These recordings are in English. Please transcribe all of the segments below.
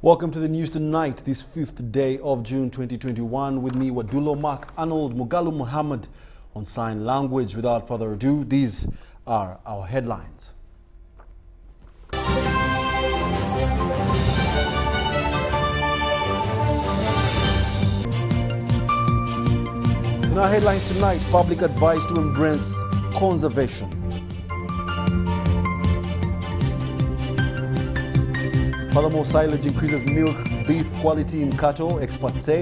Welcome to the news tonight, this 5th day of June 2021. With me, Wadulo, Mark, Arnold, Mugulu, Mohammed on sign language. Without further ado, these are our headlines. In our headlines tonight, public advice to embrace conservation. Furthermore, silage increases milk, beef quality in cattle, experts say.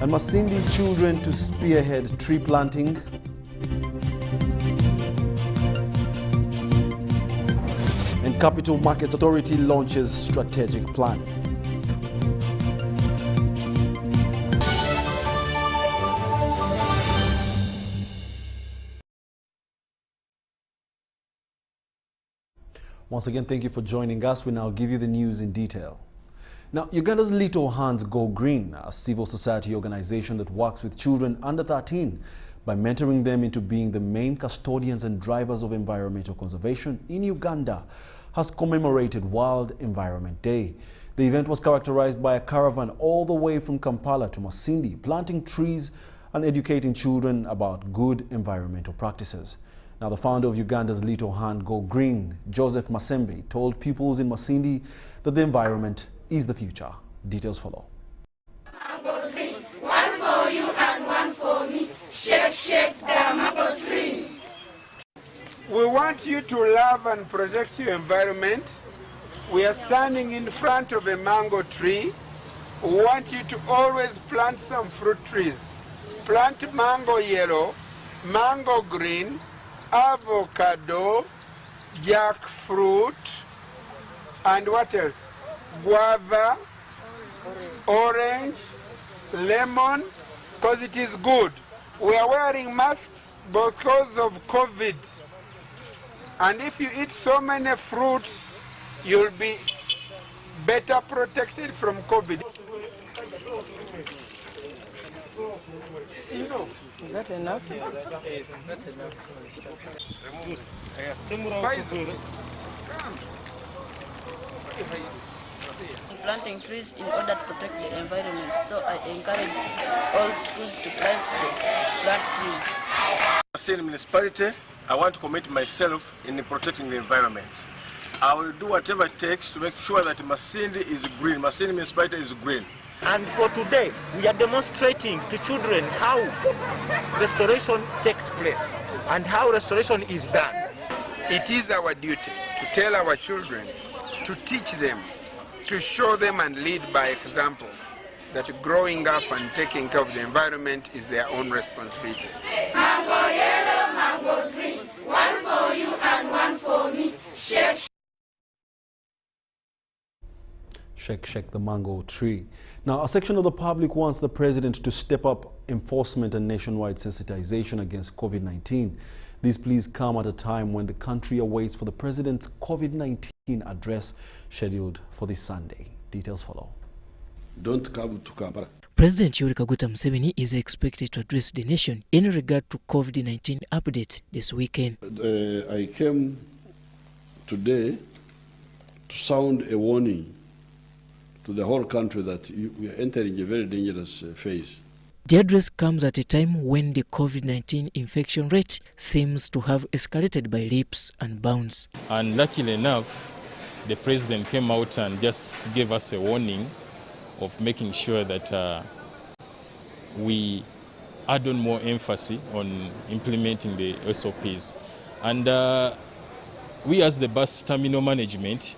And Masindi children to spearhead tree planting. And Capital Markets Authority launches strategic plan. Once again, thank you for joining us. We now give you the news in detail. Now, Uganda's Little Hands Go Green, a civil society organization that works with children under 13 by mentoring them into being the main custodians and drivers of environmental conservation in Uganda, has commemorated World Environment Day. The event was characterized by a caravan all the way from Kampala to Masindi, planting trees and educating children about good environmental practices. Now, the founder of Uganda's Little Hand Go Green, Joseph Masembe, told pupils in Masindi that the environment is the future. Details follow. Mango tree, one for you and one for me. Shake, shake the mango tree. We want you to love and protect your environment. We are standing in front of a mango tree. We want you to always plant some fruit trees. Plant mango yellow, mango green, avocado, jackfruit, and what else? Guava, orange, lemon, because it is good. We are wearing masks because of COVID. And if you eat so many fruits, you'll be better protected from COVID. Is that enough? Yeah, that's enough for the stuff. Planting trees in order to protect the environment, so I encourage all schools to plant trees. As a municipality, I want to commit myself in protecting the environment. I will do whatever it takes to make sure that Masindi is green, Masindi municipality is green. And for today, we are demonstrating to children how restoration takes place and how restoration is done. It is our duty to tell our children, to teach them, to show them and lead by example that growing up and taking care of the environment is their own responsibility. Mango yellow, mango tree, one for you and one for me. Shake, Shake, shake the mango tree. Now, a section of the public wants the president to step up enforcement and nationwide sensitization against COVID-19. These pleas come at a time when the country awaits for the president's COVID-19 address scheduled for this Sunday. Details follow. Don't come to Kampala. President Yoweri Kaguta Museveni is expected to address the nation in regard to COVID-19 update this weekend. I came today to sound a warning to the whole country that we are entering a very dangerous phase. The address comes at a time when the COVID-19 infection rate seems to have escalated by leaps and bounds. And luckily enough, the president came out and just gave us a warning of making sure that we add on more emphasis on implementing the SOPs. And we as the bus terminal management,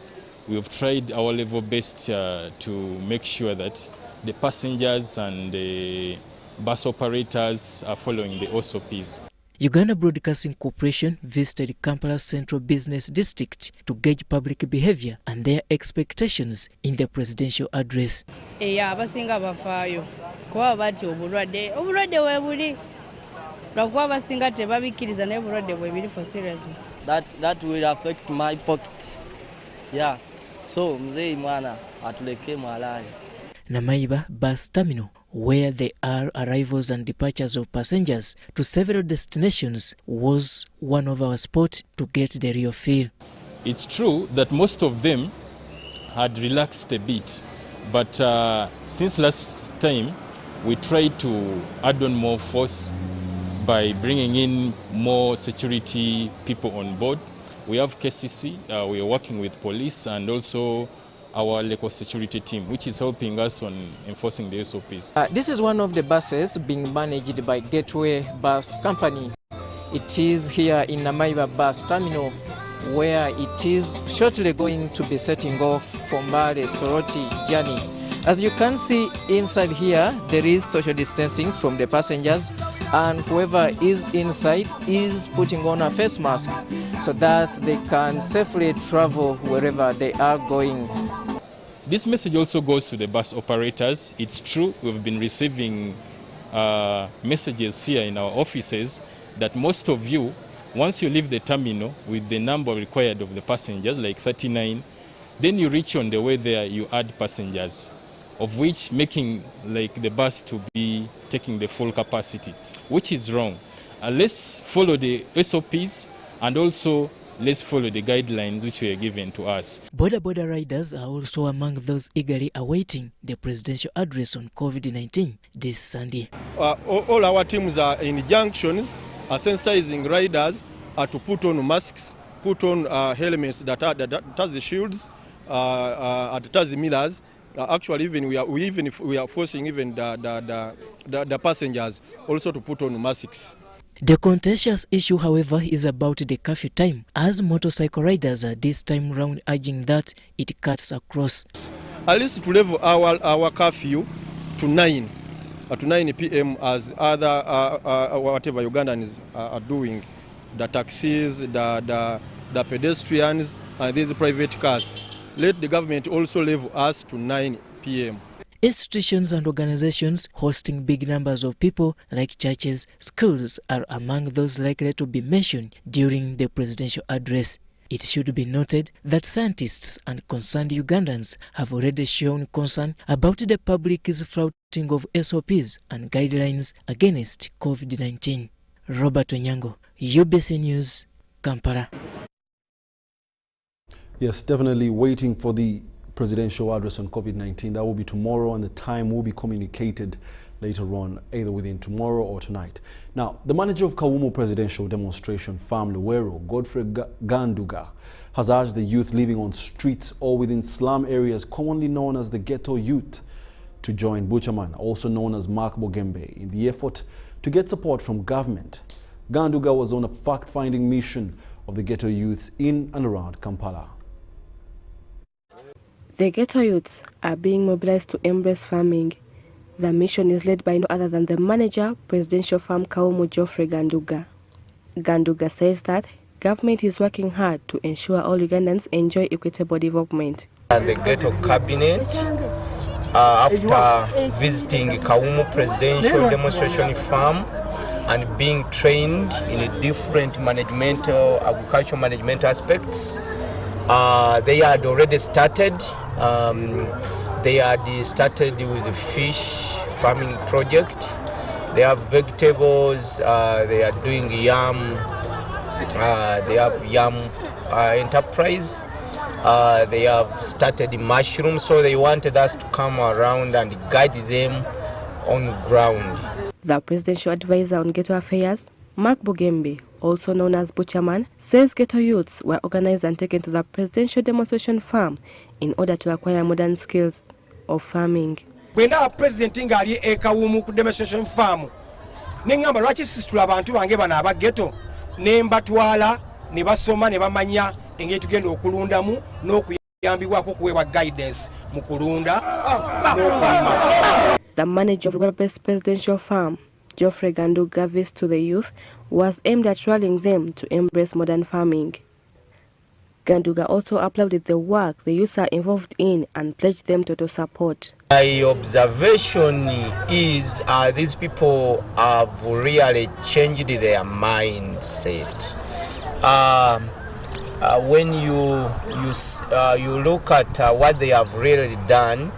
we have tried our level best to make sure that the passengers and the bus operators are following the SOPs. Uganda Broadcasting Corporation visited Kampala Central Business District to gauge public behavior and their expectations in the presidential address. Abasinga bafaayo kuba bati obulwadde webuli lwakuba abasinga tebabikkiriza naye obulwadde bwebiri for seriously. That will affect my pocket. Yeah. So mzee mwana atuleke mwalani. Namaiba Bus Terminal, where there are arrivals and departures of passengers to several destinations, was one of our spots to get the real feel. It's true that most of them had relaxed a bit, but since last time, we tried to add on more force by bringing in more security people on board. We have KCC, we are working with police and also our local security team, which is helping us on enforcing the SOPs. This is one of the buses being managed by Gateway Bus Company. It is here in Namaiva Bus Terminal, where it is shortly going to be setting off for Mbale Soroti journey. As you can see inside here, there is social distancing from the passengers, and whoever is inside is putting on a face mask so that they can safely travel wherever they are going. This message also goes to the bus operators. It's true, we've been receiving messages here in our offices that most of you, once you leave the terminal with the number required of the passengers, like 39, then you reach on the way there, you add passengers, of which making like the bus to be taking the full capacity, which is wrong. Let's follow the SOPs and also let's follow the guidelines which were given to us. Border riders are also among those eagerly awaiting the presidential address on COVID-19 this Sunday. All our teams are in junctions, sensitizing riders to put on masks, put on helmets that has the shields, that has the mirrors. Actually, even we are forcing even the passengers also to put on masks. The contentious issue, however, is about the curfew time, as motorcycle riders are this time round urging that it cuts across. At least to level our curfew to 9 p.m. as other whatever Ugandans are doing, the taxis, the pedestrians, and these private cars. Let the government also level us to 9 p.m. Institutions and organizations hosting big numbers of people like churches, schools are among those likely to be mentioned during the presidential address. It should be noted that scientists and concerned Ugandans have already shown concern about the public's flouting of SOPs and guidelines against COVID-19. Robert Onyango, UBC News, Kampala. Yes, definitely waiting for the presidential address on COVID-19. That will be tomorrow, and the time will be communicated later on, either within tomorrow or tonight. Now, the manager of Kawumu Presidential Demonstration Farm, Luwero, Godfrey Ganduga, has urged the youth living on streets or within slum areas commonly known as the ghetto youth to join Buchaman, also known as Mark Bogembe, in the effort to get support from government. Ganduga was on a fact-finding mission of the ghetto youths in and around Kampala. The ghetto youths are being mobilized to embrace farming. The mission is led by no other than the manager, Presidential Farm Kawumu Geoffrey Ganduga. Ganduga says that government is working hard to ensure all Ugandans enjoy equitable development. The ghetto cabinet, after visiting Kawumu Presidential Demonstration Farm and being trained in different agricultural management aspects, they had already started. They had started with the fish farming project. They have vegetables. They are doing yam. They have yam enterprise. They have started mushrooms. So they wanted us to come around and guide them on ground. The presidential advisor on ghetto affairs, Mark Bogembe, also known as Buchaman, says ghetto youths were organized and taken to the presidential demonstration farm in order to acquire modern skills of farming. When our president ngali ekawumu ku demonstration farm nengamba lwaki sisitula abantu bange bana aba ghetto ne mbatwala ne basoma ne bamanya engeri tugenda okulundamu n'okuyambibwako kuweebwa guidance mu kulunda n'okulima. The manager of Rwanda Presidential Farm, Geoffrey Ganduga, visit to the youth was aimed at rallying them to embrace modern farming. Ganduga also applauded the work the youths are involved in and pledged them total support. My observation is these people have really changed their mindset. When you look at what they have really done,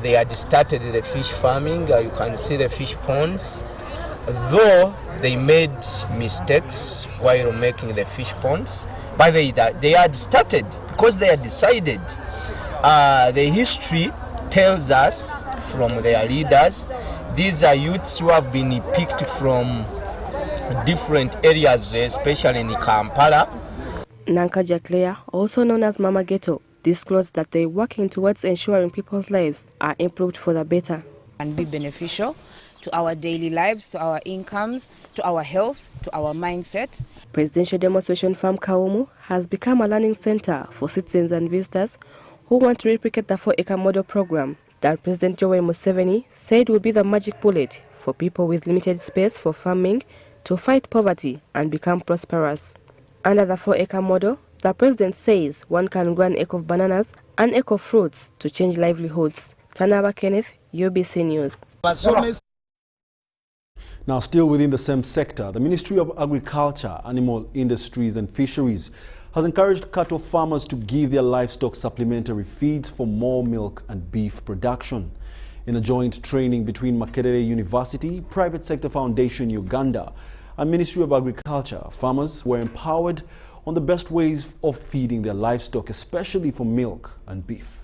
they had started the fish farming. You can see the fish ponds. Though they made mistakes while making the fish ponds, but they had started because they had decided. The history tells us from their leaders, these are youths who have been picked from different areas, especially in Kampala. Nankaja Claire, also known as Mama Ghetto, disclosed that they're working towards ensuring people's lives are improved for the better. And be beneficial to our daily lives, to our incomes, to our health, to our mindset. Presidential Demonstration Farm Kaumu has become a learning center for citizens and visitors who want to replicate the 4-acre model program that President Yoweri Museveni said will be the magic bullet for people with limited space for farming to fight poverty and become prosperous. Under the 4-acre model, the president says one can grow an acre of bananas and acre of fruits to change livelihoods. Tanaba Kenneth, UBC News. Now, still within the same sector, the Ministry of Agriculture, Animal Industries and Fisheries has encouraged cattle farmers to give their livestock supplementary feeds for more milk and beef production. In a joint training between Makerere University, Private Sector Foundation Uganda, and Ministry of Agriculture, farmers were empowered on the best ways of feeding their livestock, especially for milk and beef.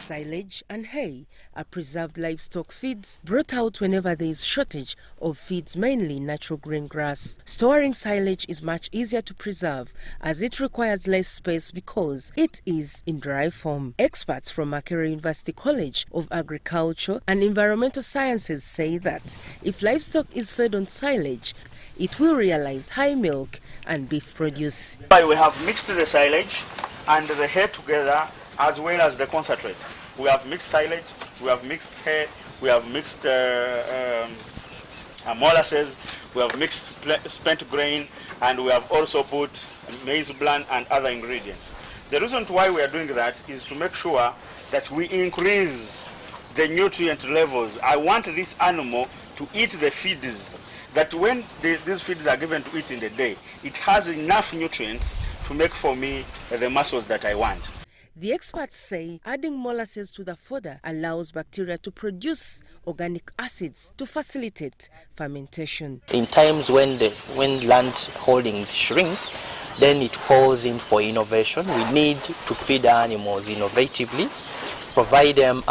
Silage and hay are preserved livestock feeds brought out whenever there is shortage of feeds, mainly natural green grass. Storing silage is much easier to preserve as it requires less space because it is in dry form. Experts from Makerere University College of Agriculture and Environmental Sciences say that if livestock is fed on silage, it will realize high milk and beef produce. We have mixed the silage and the hay together as well as the concentrate. We have mixed silage, we have mixed hay, we have mixed molasses, we have mixed spent grain, and we have also put maize bran and other ingredients. The reason why we are doing that is to make sure that we increase the nutrient levels. I want this animal to eat the feeds, that when these feeds are given to it in the day, it has enough nutrients to make for me the muscles that I want. The experts say adding molasses to the fodder allows bacteria to produce organic acids to facilitate fermentation. In times when land holdings shrink, then it calls in for innovation. We need to feed our animals innovatively, provide them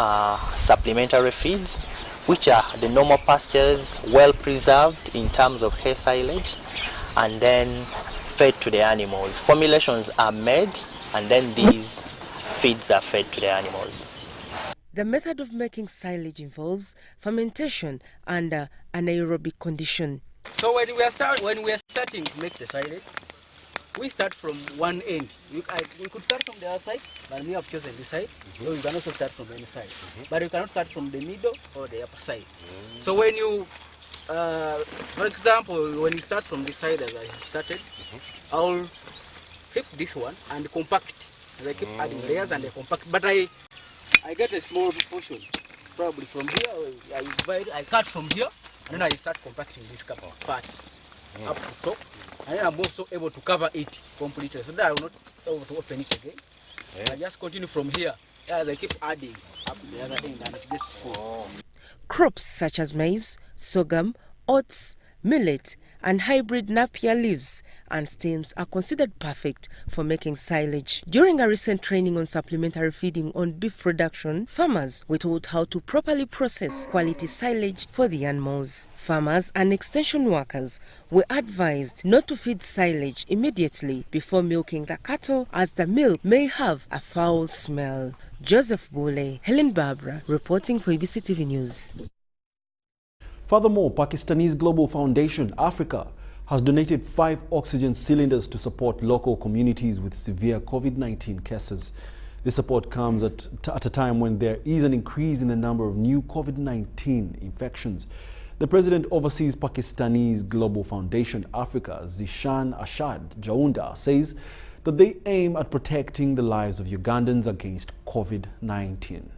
supplementary feeds, which are the normal pastures, well preserved in terms of hay silage, and then fed to the animals. Formulations are made, and then these feeds are fed to the animals. The method of making silage involves fermentation under anaerobic condition. So when we are starting to make the silage, we start from one end. We could start from the other side, but we have chosen this side. So you can also start from any side, but you cannot start from the middle or the upper side. So when you, for example, when you start from this side as I started, I'll hip this one and compact it. I keep adding layers and I compact, but I get a small portion, probably from here. I cut from here, and then I start compacting this part up to top, and then I'm also able to cover it completely, so that I will not able to open it again. I just continue from here as I keep adding up the other end, and it gets full. Crops such as maize, sorghum, oats, millet, and hybrid napier leaves and stems are considered perfect for making silage. During a recent training on supplementary feeding on beef production, farmers were taught how to properly process quality silage for the animals. Farmers and extension workers were advised not to feed silage immediately before milking the cattle, as the milk may have a foul smell. Joseph Bule, Helen Barbara, reporting for UBC TV News. Furthermore, Pakistanese Global Foundation Africa has donated 5 oxygen cylinders to support local communities with severe COVID-19 cases. This support comes at a time when there is an increase in the number of new COVID-19 infections. The president oversees Pakistanese Global Foundation Africa, Zishan Ashad Jaunda, says that they aim at protecting the lives of Ugandans against COVID-19.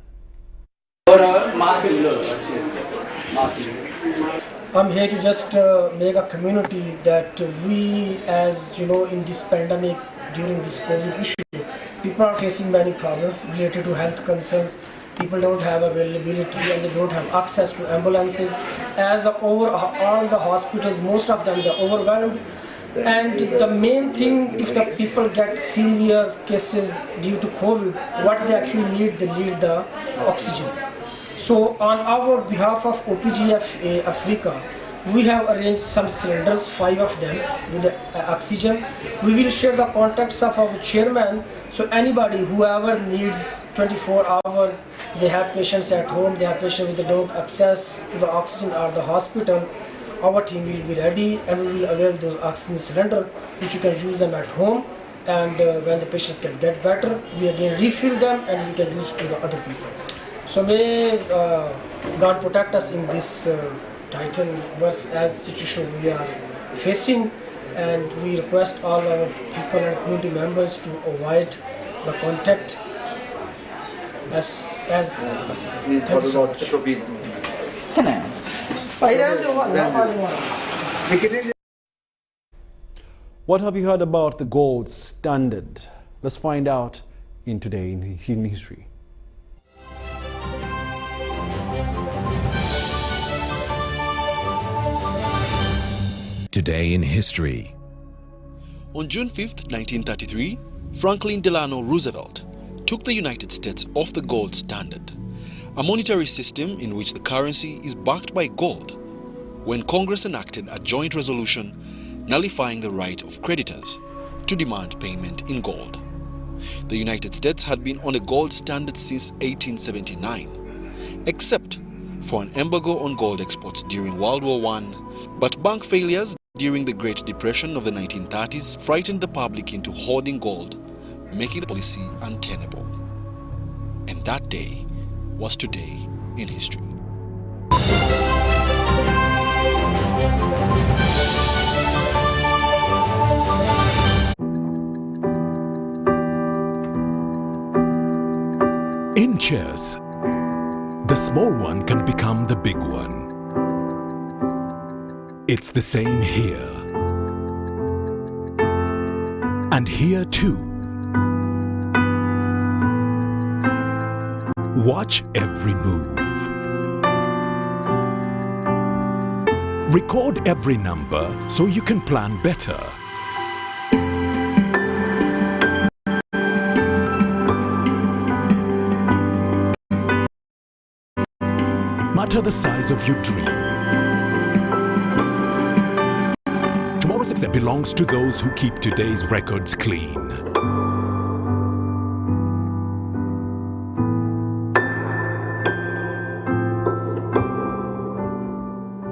I'm here to just make a community that we, as you know, in this pandemic, during this COVID issue, people are facing many problems related to health concerns, people don't have availability and they don't have access to ambulances. As over all the hospitals, most of them are overwhelmed. And the main thing, if the people get severe cases due to COVID, what they actually need, they need the oxygen. So on our behalf of OPGF Africa, we have arranged some cylinders, 5 of them, with the oxygen. We will share the contacts of our chairman, so anybody, whoever needs 24 hours, they have patients at home, they have patients with no access to the oxygen or the hospital, our team will be ready and we will avail those oxygen cylinders, which you can use them at home, and when the patients can get better, we again refill them and we can use to the other people. So may God protect us in this Titan versus as situation we are facing, and we request all our people and community members to avoid the contact as possible. Thank you so much. What have you heard about the gold standard? Let's find out in Today in History. Today in History. On June 5, 1933, Franklin Delano Roosevelt took the United States off the gold standard, a monetary system in which the currency is backed by gold, when Congress enacted a joint resolution nullifying the right of creditors to demand payment in gold. The United States had been on a gold standard since 1879, except for an embargo on gold exports during World War I, but bank failures during the Great Depression of the 1930s frightened the public into hoarding gold, making the policy untenable. And that day was today in history. In chess, the small one can become the big one. It's the same here. And here too. Watch every move. Record every number so you can plan better. Matter the size of your dream. Tomorrow's success belongs to those who keep today's records clean.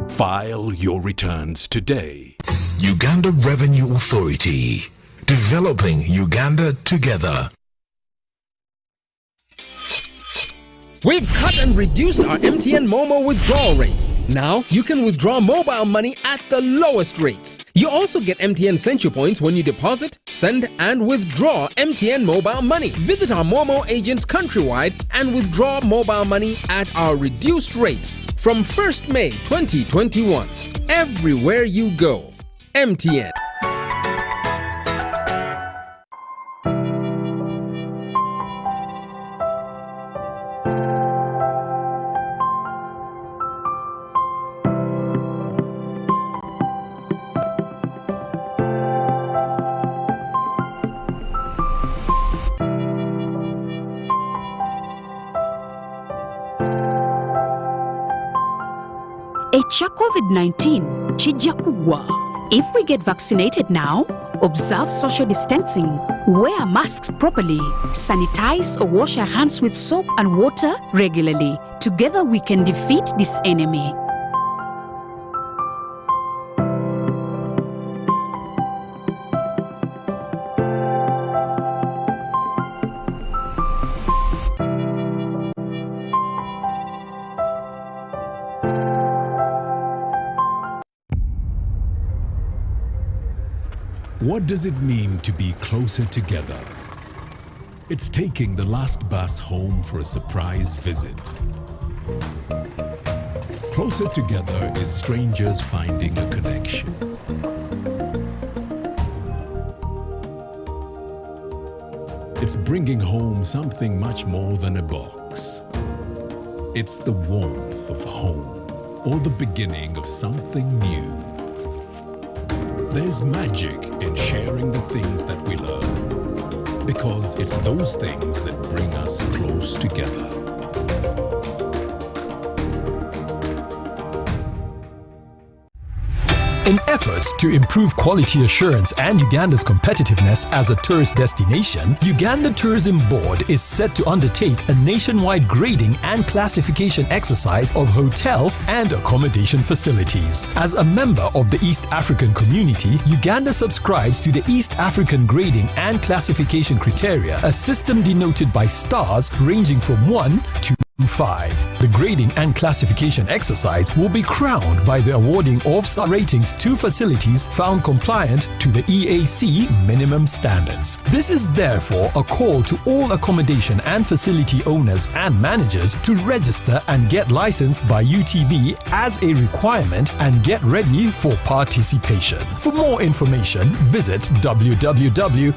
File your returns today. Uganda Revenue Authority. Developing Uganda together. We've cut and reduced our MTN Momo withdrawal rates. Now you can withdraw mobile money at the lowest rates. You also get MTN Century Points when you deposit, send and withdraw MTN mobile money. Visit our Momo agents countrywide and withdraw mobile money at our reduced rates from 1st May 2021. Everywhere you go, MTN. Echa COVID-19 chijja kugwa. If we get vaccinated now, observe social distancing, wear masks properly, sanitize or wash our hands with soap and water regularly. Together we can defeat this enemy. What does it mean to be closer together? It's taking the last bus home for a surprise visit. Closer together is strangers finding a connection. It's bringing home something much more than a box. It's the warmth of home or the beginning of something new. There's magic in sharing the things that we love, because it's those things that bring us close together. In efforts to improve quality assurance and Uganda's competitiveness as a tourist destination, Uganda Tourism Board is set to undertake a nationwide grading and classification exercise of hotel and accommodation facilities. As a member of the East African community, Uganda subscribes to the East African Grading and Classification Criteria, a system denoted by stars ranging from 1 to 5. The grading and classification exercise will be crowned by the awarding of star ratings to facilities found compliant to the EAC minimum standards. This is therefore a call to all accommodation and facility owners and managers to register and get licensed by UTB as a requirement and get ready for participation. For more information, visit www.utb.go.ug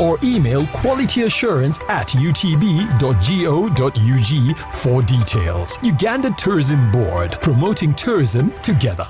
or email qualityassurance@utb.go.ug for details. Uganda Tourism Board, promoting tourism together.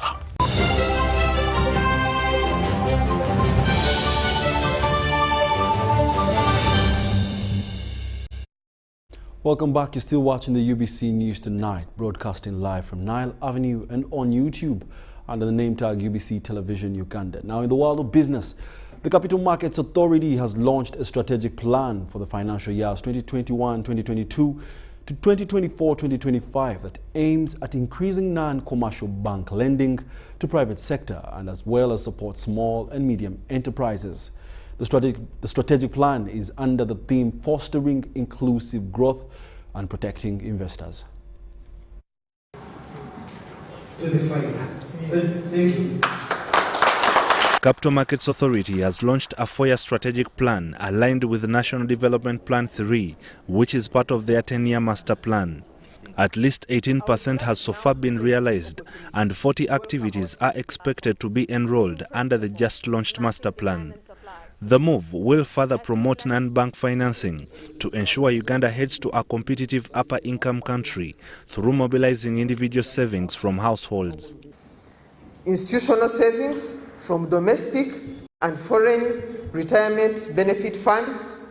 Welcome back. You're still watching the UBC News Tonight, broadcasting live from Nile Avenue and on YouTube under the name tag UBC Television Uganda. Now, in the world of business, the Capital Markets Authority has launched a strategic plan for the financial years 2021-2022 to 2024-2025 that aims at increasing non-commercial bank lending to private sector and as well as support small and medium enterprises. The strategic plan is under the theme Fostering Inclusive Growth and Protecting Investors. Capital Markets Authority has launched a 4-year strategic plan aligned with the National Development Plan 3, which is part of their 10-year master plan. At least 18% has so far been realized, and 40 activities are expected to be enrolled under the just launched master plan. The move will further promote non-bank financing to ensure Uganda heads to a competitive upper-income country through mobilizing individual savings from households. Institutional savings from domestic and foreign retirement benefit funds,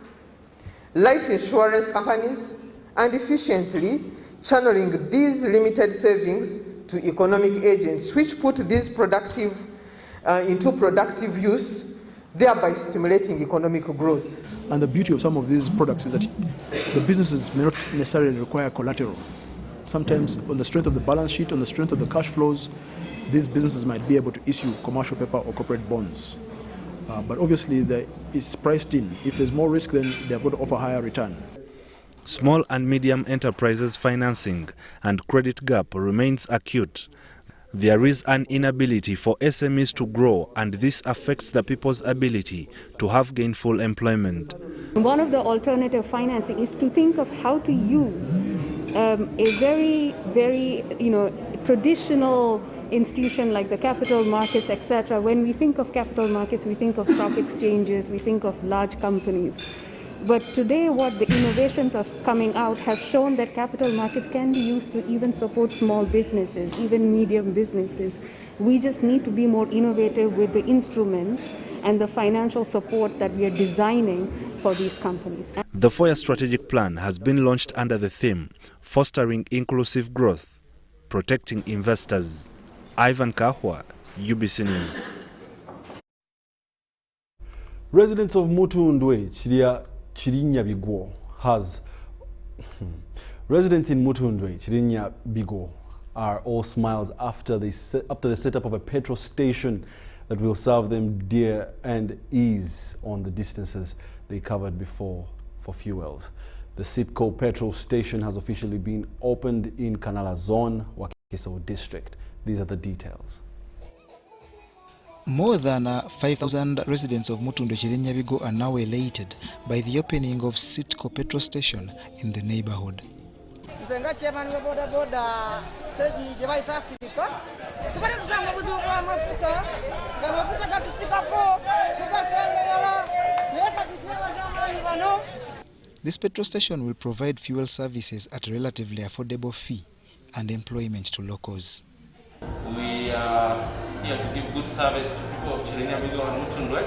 life insurance companies, and efficiently channeling these limited savings to economic agents, which put these into productive use, thereby stimulating economic growth. And the beauty of some of these products is that the businesses may not necessarily require collateral. Sometimes on the strength of the balance sheet, on the strength of the cash flows, these businesses might be able to issue commercial paper or corporate bonds. But obviously it's priced in. If there's more risk, then they're going to offer higher return. Small and medium enterprises financing and credit gap remains acute. There is an inability for SMEs to grow, and this affects the people's ability to have gainful employment. One of the alternative financing is to think of how to use a very, traditional institution like the capital markets, etc. When we think of capital markets, we think of stock exchanges, we think of large companies. But today, what the innovations are coming out have shown that capital markets can be used to even support small businesses, even medium businesses. We just need to be more innovative with the instruments and the financial support that we are designing for these companies. The 4-year strategic plan has been launched under the theme Fostering Inclusive Growth, Protecting Investors. Ivan Kahwa, UBC News. Residents of Mutundwe, Chirinya-Bigo are all smiles after the setup of a petrol station that will serve them dear and ease on the distances they covered before for fuels. The Sitco petrol station has officially been opened in Kanala Zone, Wakiso District. These are the details. More than 5,000 residents of Mutundo Chirinyabigo are now elated by the opening of Sitco petrol station in the neighborhood. This petrol station will provide fuel services at a relatively affordable fee and employment to locals. We are here to give good service to people of Chirinyabigo and Mutundwe.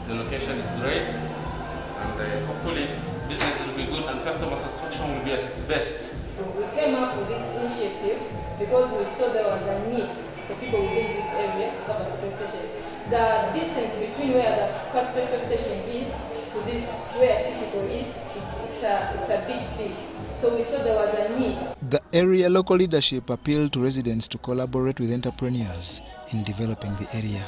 The location is great, and hopefully business will be good and customer satisfaction will be at its best. We came up with this initiative because we saw there was a need for people within this area to have a petrol station. The distance between where the first petrol station is to this where Citico is, it's a bit big. So we saw there was a need. The area local leadership appealed to residents to collaborate with entrepreneurs in developing the area.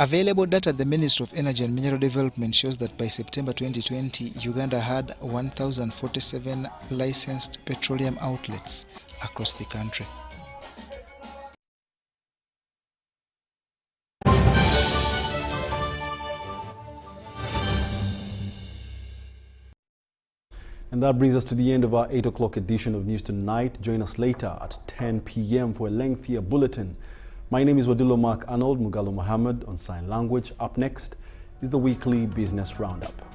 Available data at the Ministry of Energy and Mineral Development shows that by September 2020, Uganda had 1,047 licensed petroleum outlets across the country. And that brings us to the end of our 8 o'clock edition of News Tonight. Join us later at 10 p.m. for a lengthier bulletin. My name is Wadulo Mark Arnold Mohammed on sign language. Up next is the weekly business roundup.